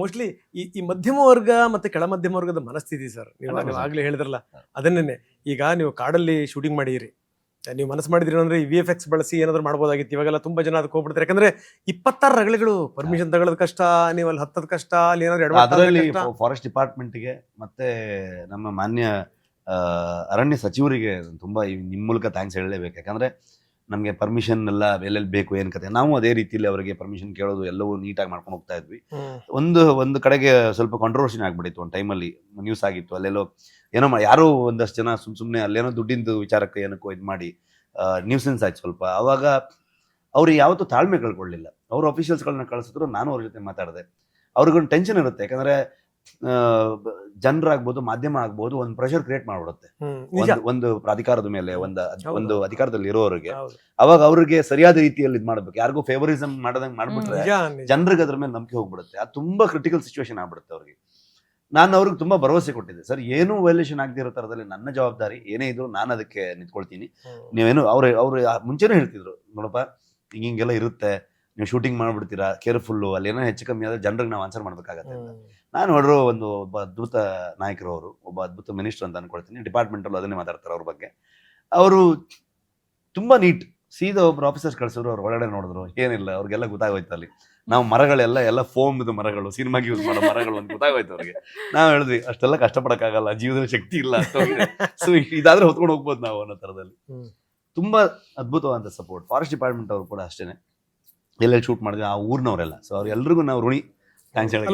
Mostly ಈ ಮಧ್ಯಮ ವರ್ಗ ಮತ್ತೆ ಕೆಳ ಮಧ್ಯಮ ವರ್ಗದ ಮನಸ್ಥಿತಿ ಸರ್. ನೀವು ಆಗ್ಲೇ ಹೇಳಿದ್ರಲ್ಲ ಅದನ್ನೇ. ಈಗ ನೀವು ಕಾಡಲ್ಲಿ ಶೂಟಿಂಗ್ ಮಾಡಿರಿ, ನೀವು ಮನಸ್ಸು ಮಾಡಿದ್ರಿ ಅಂದ್ರೆ ಈ VFX ಬಳಸಿ ಏನಾದ್ರು ಮಾಡ್ಬೋದಾಗಿತ್ತು. ಇವಾಗೆಲ್ಲ ತುಂಬಾ ಜನ ಅದಕ್ಕೆ ಹೋಗ್ಬಿಡ್ತಾರೆ, ಯಾಕಂದ್ರೆ 26 ರಗಳೆಗಳು, ಪರ್ಮಿಷನ್ ತಗೊಳ್ಳೋದು ಕಷ್ಟ, ನೀವು ಅಲ್ಲಿ ಹತ್ತದ ಕಷ್ಟ, ಅಲ್ಲಿ ಏನಾದ್ರು ಅದರಲ್ಲಿ ಫಾರೆಸ್ಟ್ ಡಿಪಾರ್ಟ್ಮೆಂಟ್ಗೆ ಮತ್ತೆ ನಮ್ಮ ಮಾನ್ಯ ಅರಣ್ಯ ಸಚಿವರಿಗೆ ತುಂಬಾ ನಿಮ್ಮ ಮೂಲಕ ಥ್ಯಾಂಕ್ಸ್ ಹೇಳಲೇಬೇಕು. ಯಾಕಂದ್ರೆ ನಮಗೆ ಪರ್ಮಿಷನ್ ಎಲ್ಲ ಎಲ್ಲೆಲ್ಲಿ ಬೇಕು ಏನ್ ಕತೆ, ನಾವು ಅದೇ ರೀತಿಯಲ್ಲಿ ಅವರಿಗೆ ಪರ್ಮಿಷನ್ ಕೇಳೋದು ಎಲ್ಲವೂ ನೀಟಾಗಿ ಮಾಡ್ಕೊಂಡು ಹೋಗ್ತಾ ಇದ್ವಿ. ಒಂದು ಕಡೆಗೆ ಸ್ವಲ್ಪ ಕಾಂಟ್ರವರ್ಸಿನ ಆಗ್ಬಿಟ್ಟಿತ್ತು, ಒಂದು ಟೈಮಲ್ಲಿ ನ್ಯೂಸ್ ಆಗಿತ್ತು, ಅಲ್ಲೆಲ್ಲೋ ಏನೋ ಯಾರೋ ಒಂದಷ್ಟು ಜನ ಸುಮ್ಮನೆ ಅಲ್ಲೇನೋ ದುಡ್ಡಿಂದು ವಿಚಾರಕ್ಕೆ ಏನಕ್ಕೋ ಇದು ಮಾಡಿ ನ್ಯೂಸೆನ್ಸ್ ಆಯ್ತು ಸ್ವಲ್ಪ. ಅವಾಗ ಅವ್ರು ಯಾವತ್ತೂ ತಾಳ್ಮೆ ಕಳ್ಕೊಳ್ಳಿಲ್ಲ. ಅವರು ಅಫಿಷಿಯಲ್ಸ್ಗಳನ್ನ ಕಳಿಸಿದ್ರು, ನಾನು ಅವ್ರ ಜೊತೆ ಮಾತಾಡಿದೆ. ಅವ್ರಿಗೊಂದು ಟೆನ್ಷನ್ ಇರುತ್ತೆ, ಯಾಕಂದ್ರೆ ಜನರಾಗ್ಬೋದು, ಮಾಧ್ಯಮ ಆಗ್ಬೋದು, ಒಂದು ಪ್ರೆಷರ್ ಕ್ರಿಯೇಟ್ ಮಾಡ್ಬಿಡುತ್ತೆ ಒಂದು ಅಧಿಕಾರದ ಮೇಲೆ, ಒಂದು ಅಧಿಕಾರದಲ್ಲಿ ಇರೋರಿಗೆ. ಅವಾಗ ಅವ್ರಿಗೆ ಸರಿಯಾದ ರೀತಿಯಲ್ಲಿ ಇದು ಮಾಡ್ಬೇಕು, ಯಾರಿಗೂ ಫೇವರಿಸಮ್ ಮಾಡದಂಗೆ ಮಾಡ್ಬಿಟ್ರೆ ಜನರಿಗೆ ಅದ್ರ ಮೇಲೆ ನಂಬಿಕೆ ಹೋಗ್ಬಿಡುತ್ತೆ. ಅದು ತುಂಬಾ ಕ್ರಿಟಿಕಲ್ ಸಿಚುವೇಶನ್ ಆಗ್ಬಿಡುತ್ತೆ ಅವ್ರಿಗೆ. ನಾನು ಅವ್ರಿಗೆ ತುಂಬಾ ಭರವಸೆ ಕೊಟ್ಟಿದ್ದೆ, ಸರ್ ಏನೂ ವೈಲೇಷನ್ ಆಗದಿರೋ ತರದಲ್ಲಿ ನನ್ನ ಜವಾಬ್ದಾರಿ ಏನೇ ಇದ್ರು ನಾನು ಅದಕ್ಕೆ ನಿಂತ್ಕೊಳ್ತೀನಿ. ನೀವೇನು ಅವ್ರು ಮುಂಚೆನೇ ಹೇಳ್ತಿದ್ರು, ನೋಡಪ್ಪ ಹಿಂಗೆಲ್ಲ ಇರುತ್ತೆ, ನೀವು ಶೂಟಿಂಗ್ ಮಾಡ್ಬಿಡ್ತೀರಾ, ಕೇರ್ಫುಲ್ಲು, ಅಲ್ಲಿ ಏನೋ ಹೆಚ್ಚು ಕಮ್ಮಿ ಆದ್ರೆ ಜನರಿಗೆ ನಾವು ಆನ್ಸರ್ ಮಾಡ್ಬೇಕಾಗತ್ತೆ ಅಂತ. ನಾನು ಹೊಡ್ರು ಒಬ್ಬ ಅದ್ಭುತ ನಾಯಕರು, ಅವರು ಒಬ್ಬ ಅದ್ಭುತ ಮಿನಿಸ್ಟರ್ ಅಂತ ಅನ್ಕೊಳ್ತೀನಿ. ಡಿಪಾರ್ಟ್ಮೆಂಟಲ್ಲೂ ಅದನ್ನೇ ಮಾತಾಡ್ತಾರೆ ಅವ್ರ ಬಗ್ಗೆ. ಅವರು ತುಂಬಾ ನೀಟ್, ಸೀದಾ ಒಬ್ರು ಆಫೀಸರ್ಸ್ ಕಳ್ಸಿದ್ರು, ಅವ್ರು ಒಳಗಡೆ ನೋಡಿದ್ರು, ಏನಿಲ್ಲ, ಅವ್ರಿಗೆಲ್ಲ ಗೊತ್ತಾಗೋಯ್ತು ಅಲ್ಲಿ ನಾವು ಮರಗಳೆಲ್ಲ ಫೋಮ್ ಇದು ಮರಗಳು, ಸಿನಿಮಾಗೆ ಯೂಸ್ ಮಾಡೋ ಮರಗಳು ಅಂತ ಗೊತ್ತಾಗೋಯ್ತು ಅವ್ರಿಗೆ. ನಾವು ಹೇಳಿದ್ವಿ ಅಷ್ಟೆಲ್ಲ ಕಷ್ಟಪಡಕ್ಕಾಗಲ್ಲ, ಜೀವನದಲ್ಲಿ ಶಕ್ತಿ ಇಲ್ಲ ಅಷ್ಟೊಂದು, ಸೊ ಇದಾದ್ರೆ ಹೊತ್ಕೊಂಡು ಹೋಗ್ಬೋದು ನಾವು ಅನ್ನೋ ಥರದಲ್ಲಿ. ತುಂಬಾ ಅದ್ಭುತವಾದ ಸಪೋರ್ಟ್. ಫಾರೆಸ್ಟ್ ಡಿಪಾರ್ಟ್ಮೆಂಟ್ ಅವರು ಕೂಡ ಅಷ್ಟೇನೆ, ಎಲ್ಲೆಲ್ಲಿ ಶೂಟ್ ಮಾಡಿದ್ವಿ ಆ ಊರಿನವರೆಲ್ಲ. ಸೊ ಅವ್ರೆಲ್ರಿಗೂ ನಾವು ಋಣಿ, ಥ್ಯಾಂಕ್ಸ್ ಹೇಳಿ.